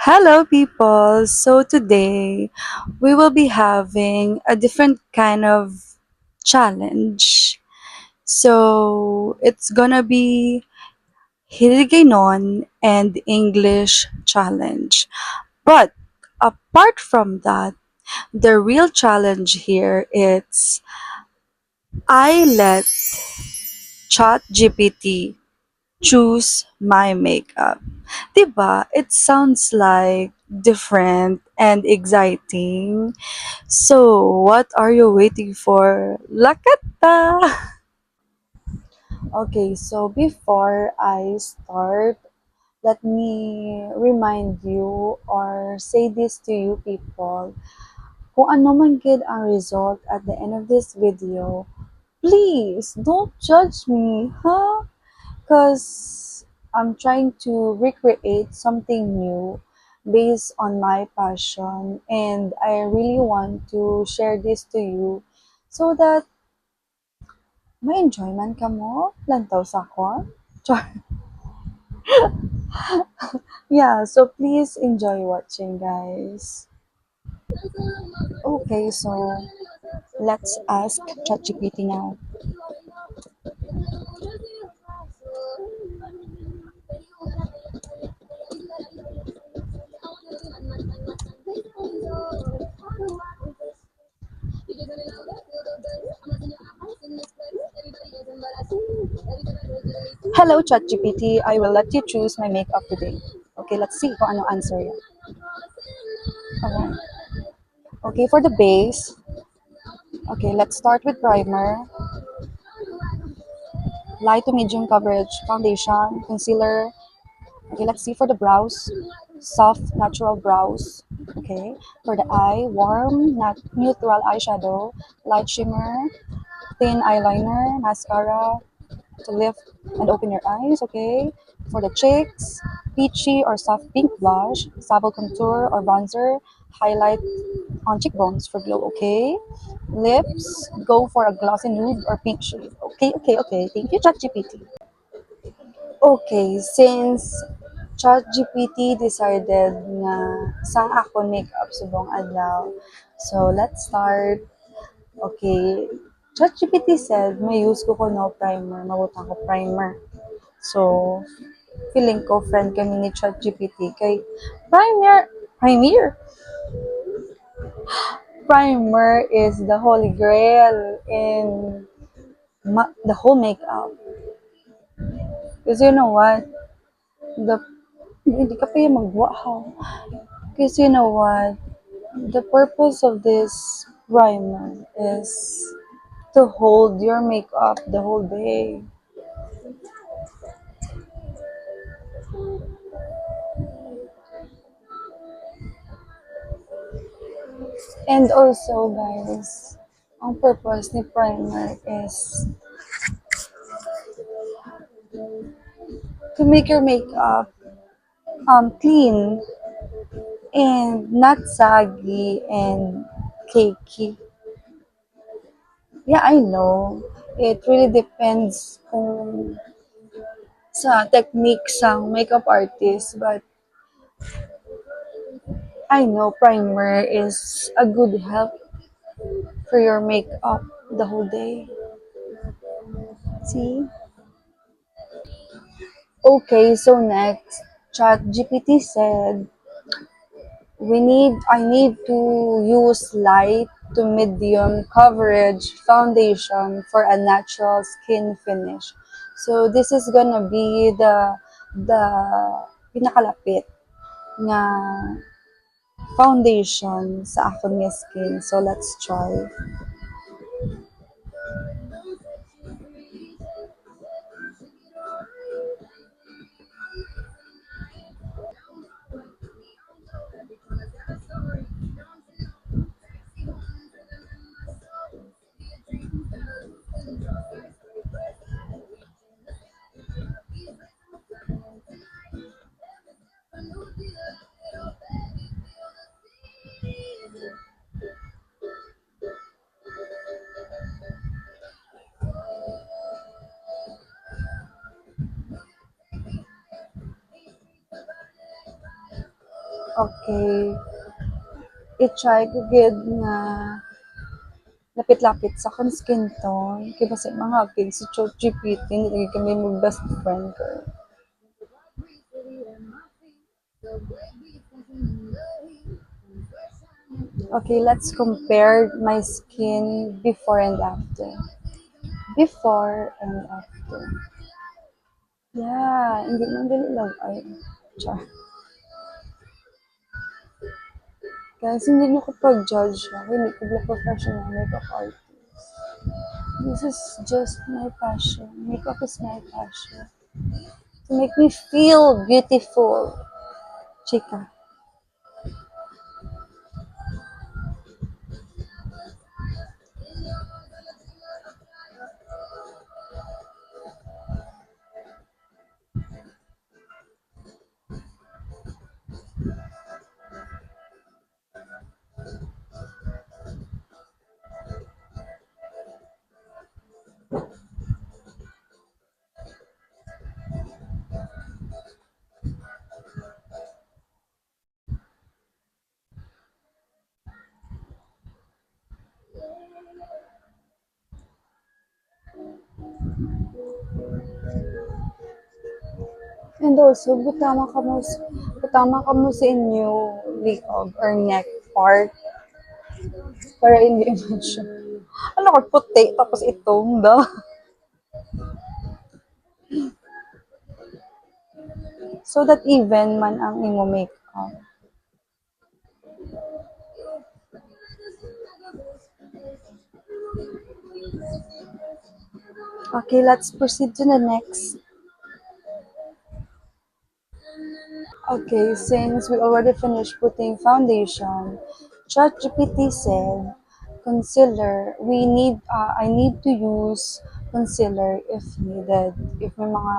Hello, people. So, today we will be having a different kind of challenge. So, it's gonna be Hiligaynon and English challenge. But apart from that, the real challenge here is I let ChatGPT choose my makeup. 'Di ba? It sounds like different and exciting. So, what are you waiting for? Lakata! Okay, so before I start, let me remind you or say this to you people. Kung ano man gid ang result at the end of this video, please don't judge me, huh? Because I'm trying to recreate something new based on my passion, and I really want to share this to you so that may enjoy man ka mo lantaw sa kon. Char. Yeah, so please enjoy watching, guys. Okay, so let's ask ChatGPT now. Hello, ChatGPT. I will let you choose my makeup today. Okay, let's see kung ano answer yan. Alright. Okay, for the base, okay, let's start with primer, light to medium coverage foundation, concealer. Okay, let's see for the brows, soft natural brows. Okay, for the eye, warm neutral eyeshadow, light shimmer, thin eyeliner, mascara to lift and open your eyes. Okay, for the cheeks, peachy or soft pink blush, sable contour or bronzer, highlight on cheekbones for glow. Okay, lips, go for a glossy nude or pink shade. Okay. Thank you, ChatGPT. Okay, since ChatGPT decided na sang ako makeup subong adlaw. So, let's start. Okay, ChatGPT said may use ko no primer, mabutang ko primer. So, feeling ko friend kami ni ChatGPT kay primer is the holy grail in the whole makeup. Because you know what? The hindi ka pa yung magwahaw. Because you know what? The purpose of this primer is to hold your makeup the whole day. And also, guys, ang purpose ni primer is to make your makeup clean and not saggy and cakey. Yeah, I know. It really depends kung sa technique sang makeup artist, but I know primer is a good help for your makeup the whole day. See? Okay, so next, ChatGPT said I need to use light to medium coverage foundation for a natural skin finish. So this is gonna be the pinakalapit na foundation sa akong nga skin. So let's try. Okay, i-try ko gid nga lapit-lapit sa akong skin tone kay basi mga kay si ChatGPT hindi lagi kami mag best friend girl. Okay, let's compare my skin before and after. Before and after. Yeah, hindi man dali lang ay. Char. Guys, hindi niyo ko pag-judge ha. Hindi ko ba professional makeup artist. This is just my passion. Makeup is my passion. To make me feel beautiful. Chika. And also, butama ka mo sa inyo liog or neck part para hindi man siya. Ano ka, puti, tapos itong da. So that even man ang imo makeup. Okay, let's proceed to the next. Okay, since we already finished putting foundation, ChatGPT said, concealer, I need to use concealer if needed. If may mga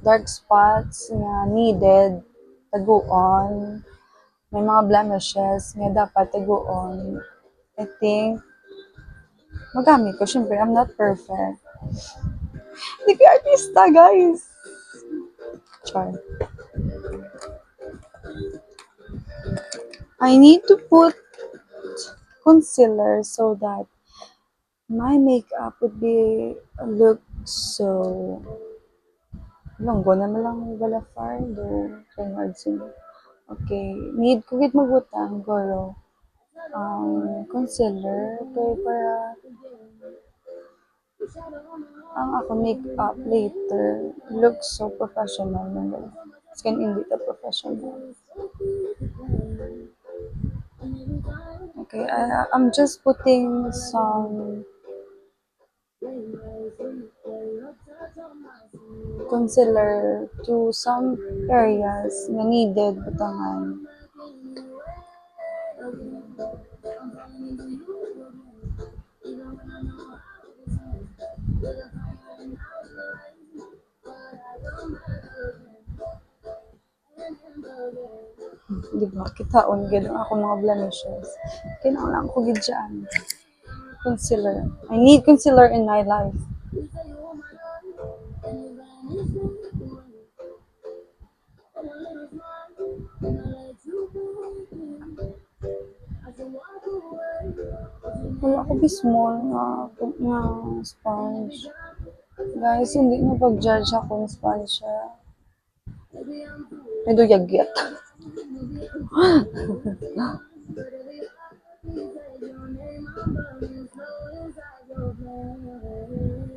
dark spots na needed, taguon, may mga blemishes nga dapat taguon, I think, magamit ko. Siyempre, I'm not perfect. Hindi ko artista, guys. Char. I need to put concealer so that my makeup would be look so longgo naman lang wala fardo kay Margin. Okay, need ko gid magbutang goro concealer kay para ang ako makeup later looks so professional naman. Skin hindi ta professional. Okay, I'm just putting some concealer to some areas na needed butangan. Di ba? Kitaon gid ang ako mga blemishes. Kinahanglan ko gid dyan. Concealer. I need concealer in my life. Wala ko be small nga sponge. Guys, hindi nyo pag-judge akong sponge siya. May yagyat.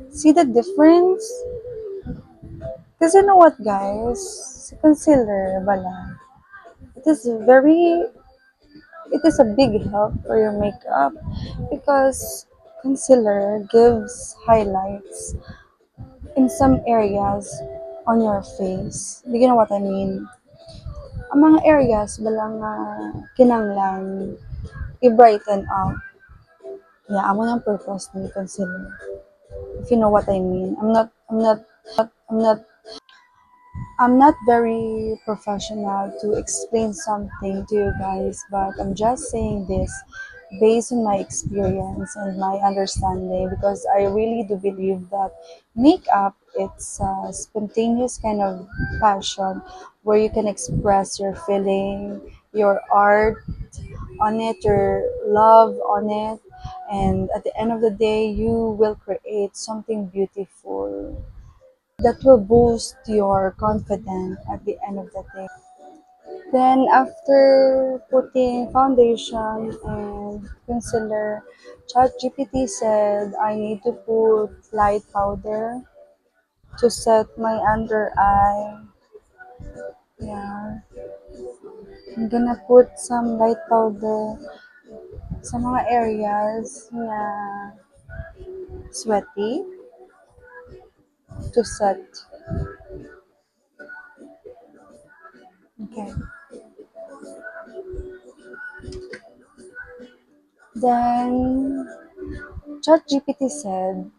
See the difference? Because you know what, guys? Concealer, bala. It is very, it is a big help for your makeup because concealer gives highlights in some areas on your face. Do you know what I mean? Ang mga areas balang kinanglan i-brighten up. Yeah, amo ng purpose ni concealer. If you know what I mean. I'm not I'm not very professional to explain something to you guys, but I'm just saying this based on my experience and my understanding because I really do believe that makeup it's a spontaneous kind of passion where you can express your feeling, your art on it, your love on it, and at the end of the day, you will create something beautiful that will boost your confidence at the end of the day. Then after putting foundation and concealer, ChatGPT said I need to put light powder to set my under eye. Yeah, I'm gonna put some light powder sa mga areas na sweaty to set. Okay. Then ChatGPT said,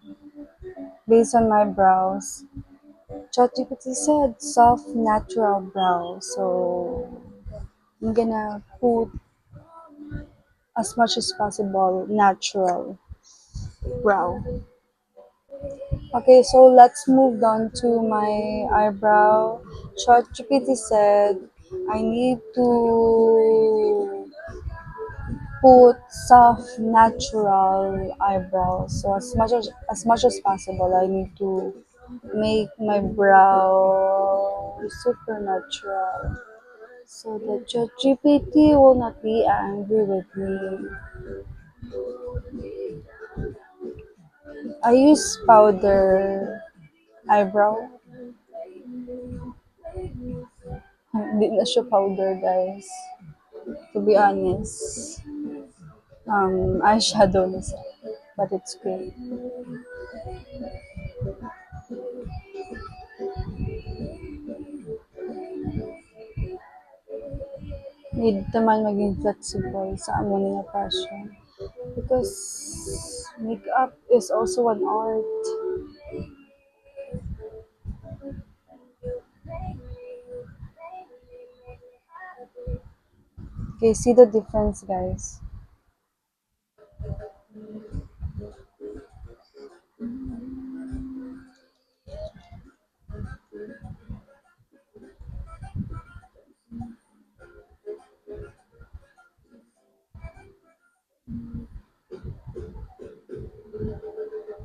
based on my brows, ChatGPT said soft natural brow. So I'm gonna put as much as possible natural brow. Okay, so let's move on to my eyebrow. ChatGPT said I need to put soft natural eyebrows. So as much as possible, I need to make my brow super natural so that ChatGPT will not be angry with me. I use powder eyebrow. Hindi na siya powder, guys. To be honest. Eyeshadow na siya. But it's great. Need naman maging flexible sa amo niya passion. Because makeup is also an art. Okay, see the difference, guys.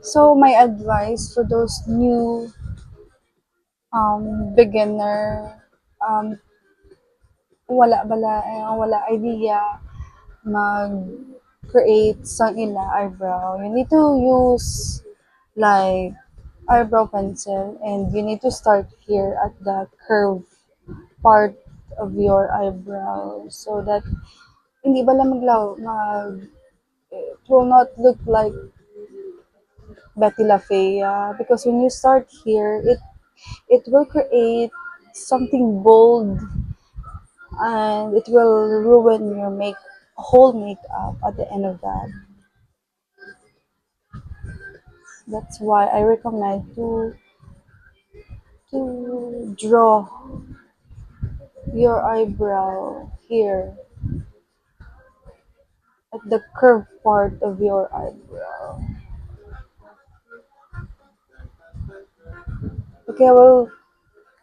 So my advice for those new beginner wala idea mag create sa ila eyebrow. You need to use like eyebrow pencil and you need to start here at the curve part of your eyebrow so that hindi ba lang it will not look like Betty La Fea because when you start here it will create something bold and it will ruin your whole makeup at the end of that. That's why I recommend to draw your eyebrow here at the curved part of your eyebrow. Okay, I will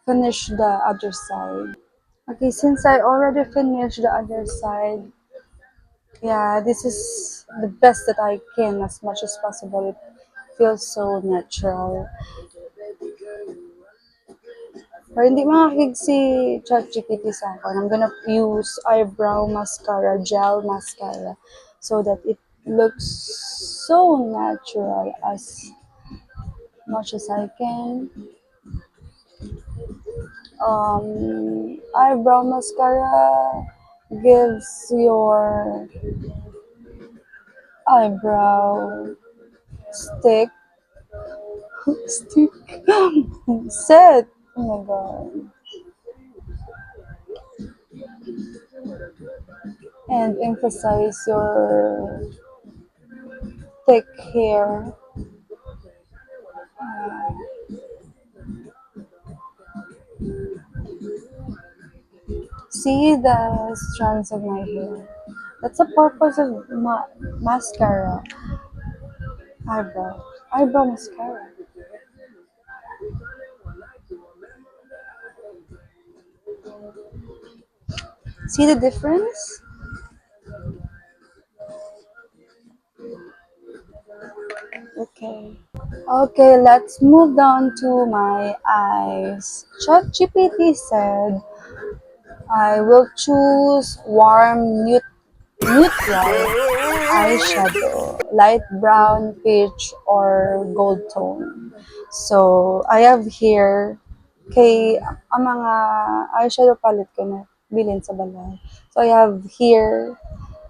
finish the other side. Okay, since I already finished the other side, yeah, this is the best that I can as much as possible. It feels so natural. Para hindi makakig si ChatGPT sa akin, I'm gonna use eyebrow mascara, gel mascara, so that it looks so natural as much as I can. Eyebrow mascara gives your eyebrow stick, stick, set. Oh my god. And emphasize your thick hair. See the strands of my hair. That's the purpose of mascara. Eyebrow. Eyebrow mascara. See the difference? Okay. Okay, let's move down to my eyes. ChatGPT said I will choose warm neutral eyeshadow, light brown, peach, or gold tone. So, I have here, kay ang mga eyeshadow palette ko na bilin sa balay. So, I have here,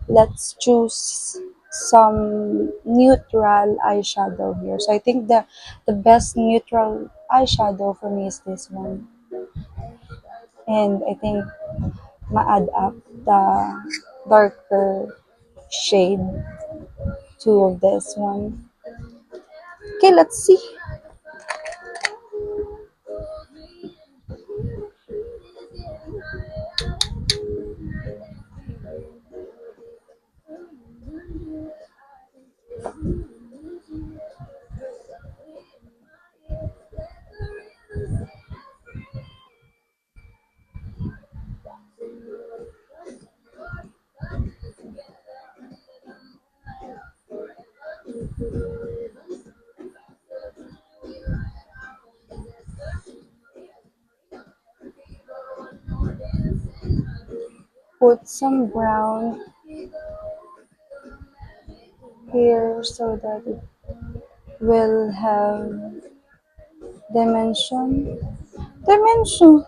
let's choose some neutral eyeshadow here. So, I think the best neutral eyeshadow for me is this one. And I think ma-add up the darker shade to of this one. Okay, let's see. Put some brown here so that it will have dimension. Dimension.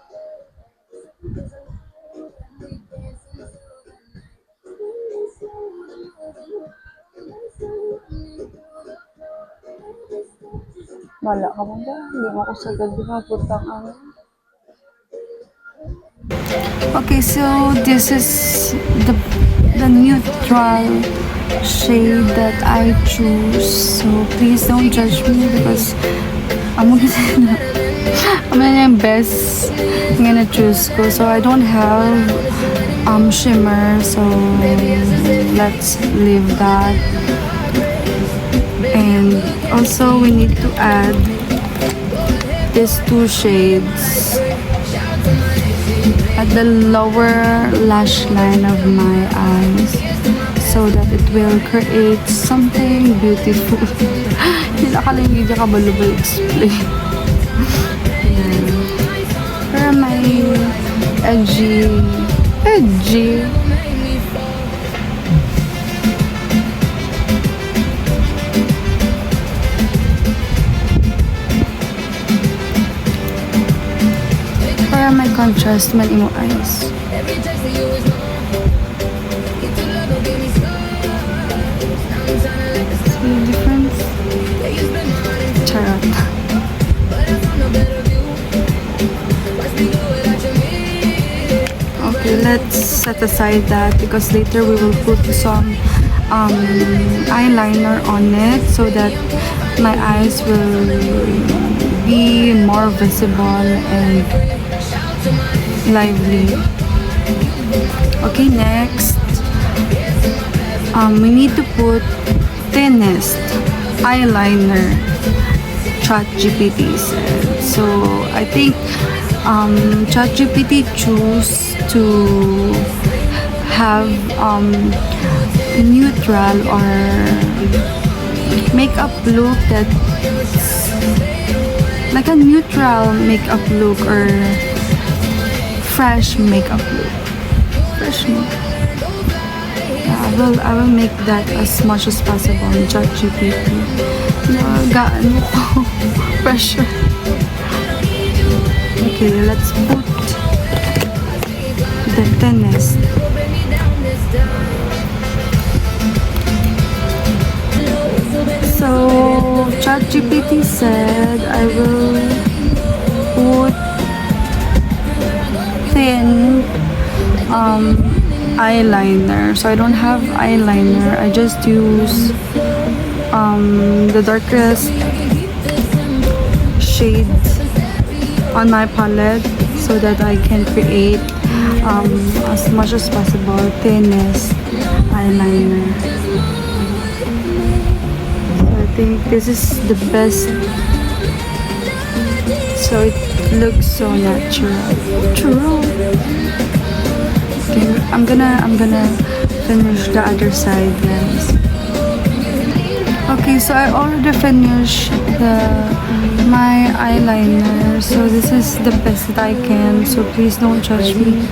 Wala ka ba ba? Hindi mo ako sagad putang ano. Okay, so this is the neutral shade that I choose. So please don't judge me because I'm gonna I'm gonna best I'm gonna choose ko. So I don't have shimmer, so let's leave that. And also we need to add these two shades at the lower lash line of my eyes so that it will create something beautiful. Hindi hindi ka balubay explain. Pero may edgy. Para may contrast man imo eyes. See the difference? Charot. Okay, let's set aside that because later we will put some eyeliner on it so that my eyes will be more visible and lively. Okay, next we need to put thinnest eyeliner, ChatGPT said. So I think ChatGPT choose to have neutral or makeup look that's like a neutral makeup look or fresh makeup look. Fresh makeup. Yeah, I will make that as much as possible in ChatGPT. Gaano ko pressure. Okay, let's put the thinnest. So ChatGPT said I will put thin eyeliner. So I don't have eyeliner. I just use the darkest shade on my palette so that I can create as much as possible thinnest eyeliner. So I think this is the best. So it looks so natural. Okay, I'm gonna finish the other side, guys. Okay, so I already finished my eyeliner, so this is the best that I can, so please don't judge me.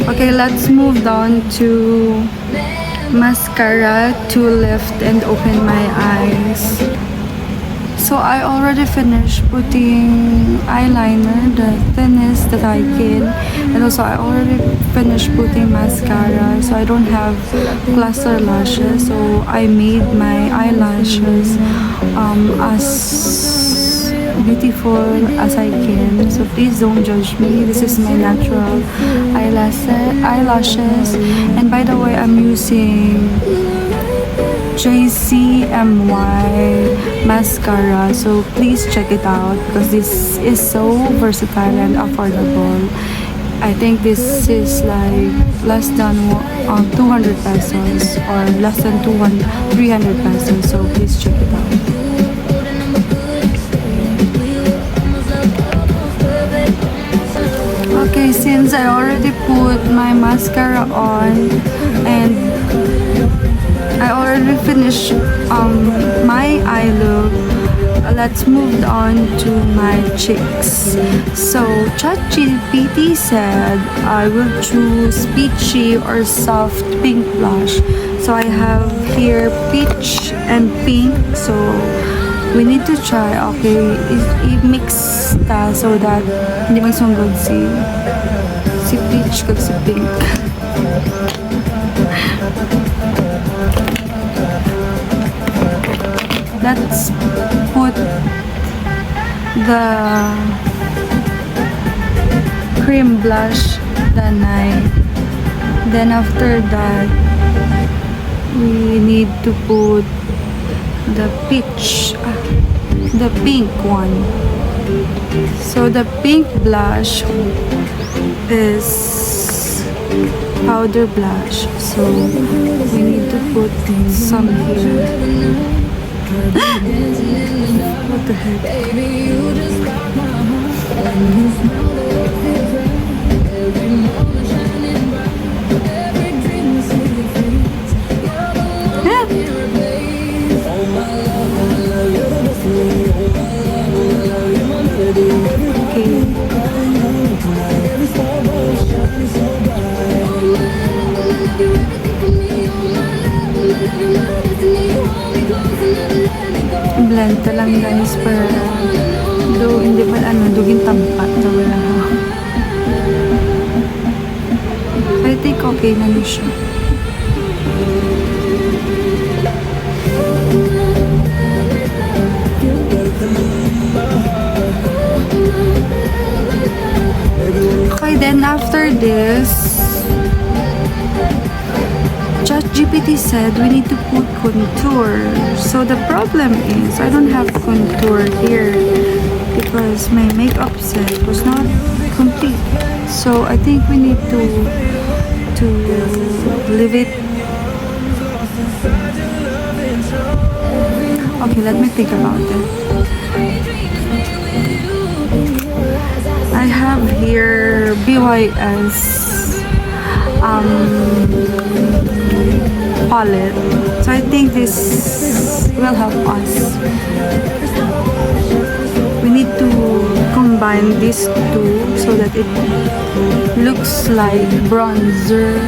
Okay, let's move down to mascara to lift and open my eyes. So I already finished putting eyeliner, the thinnest that I can, and also I already finished putting mascara, so I don't have cluster lashes, so I made my eyelashes as beautiful as I can. So please don't judge me. This is my natural eyelashes, and by the way, I'm using JCMY mascara, so please check it out because this is so versatile and affordable. I think this is like less than 200 pesos or less than 300 pesos, so please check it out. Okay, since I already put my mascara on and I already finished my eye look, let's move on to my cheeks. So ChatGPT said I will choose peachy or soft pink blush. So I have here peach and pink, so we need to try. Okay, i-mix ta so that hindi magsunggod si peach kag si pink. Let's put the cream blush the night. Then after that, we need to put the peach, the pink one. So the pink blush is powder blush. So we need to put some here. What the heck? Blend ta lang guys para do hindi pa dugin tampat na wala. I think okay na siya. Okay, then after this, ChatGPT said we need to put contour. So the problem is I don't have contour here because my makeup set was not complete. So I think we need to leave it. Okay, let me think about it. I have here BYS palette, so I think this will help us. We need to combine these two so that it looks like bronzer.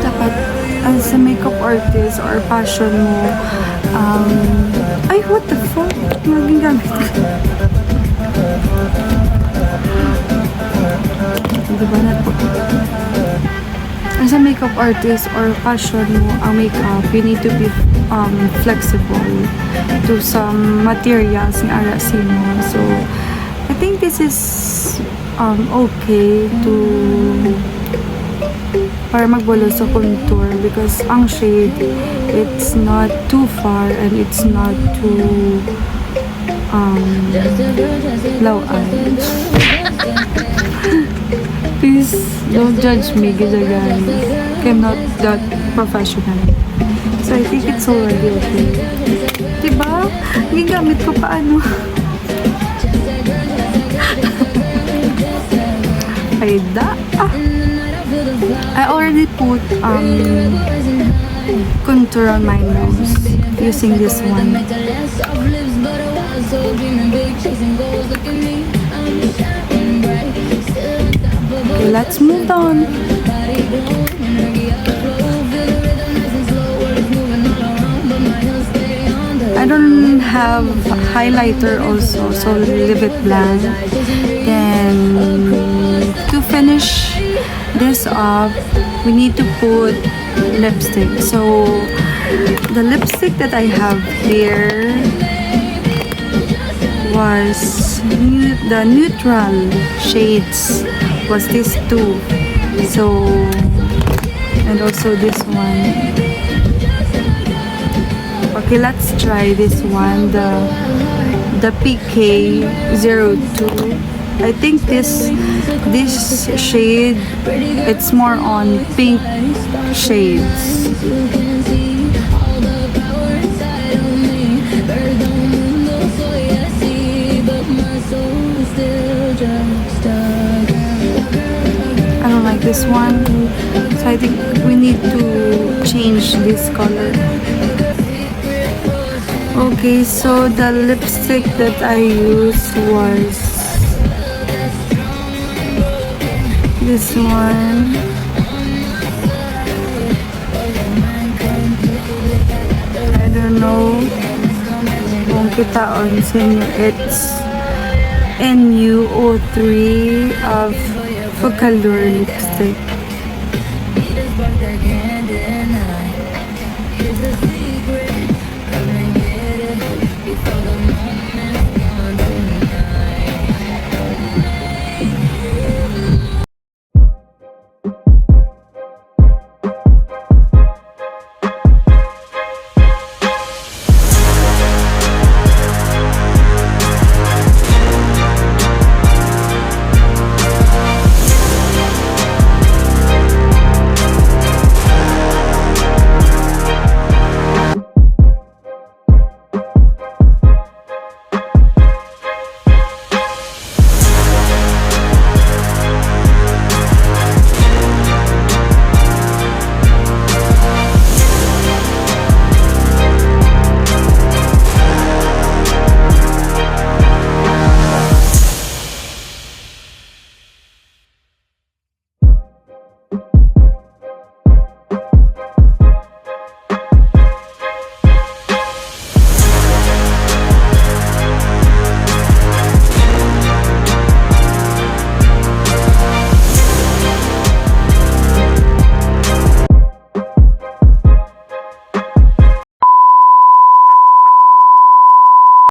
Dapat as a makeup artist or passion mo, ay, what the fuck? Maging gamit. Diba na po? As a makeup artist or passion mo ang makeup, you need to be flexible to some materials na arasin mo. So, I think this is okay to para magbulo sa contour because ang shade, it's not too far and it's not too low eye. Please don't judge me, guys. I'm not that professional. So I think it's already okay. Diba? Gigamit ko pa ano. Ayda. I already put contour on my nose using this one. Okay, let's move on. I don't have highlighter also, so leave it blank. Then to finish this off, we need to put lipstick. So the lipstick that I have here was the neutral shades was this two. So and also this one. Okay, let's try this one, the PK02. I think this shade, it's more on pink shades. I don't like this one, so I think we need to change this color. Okay, so the lipstick that I used was this one. I don't know kung kita on sa inyo. It's NU03 of Focallure lipstick.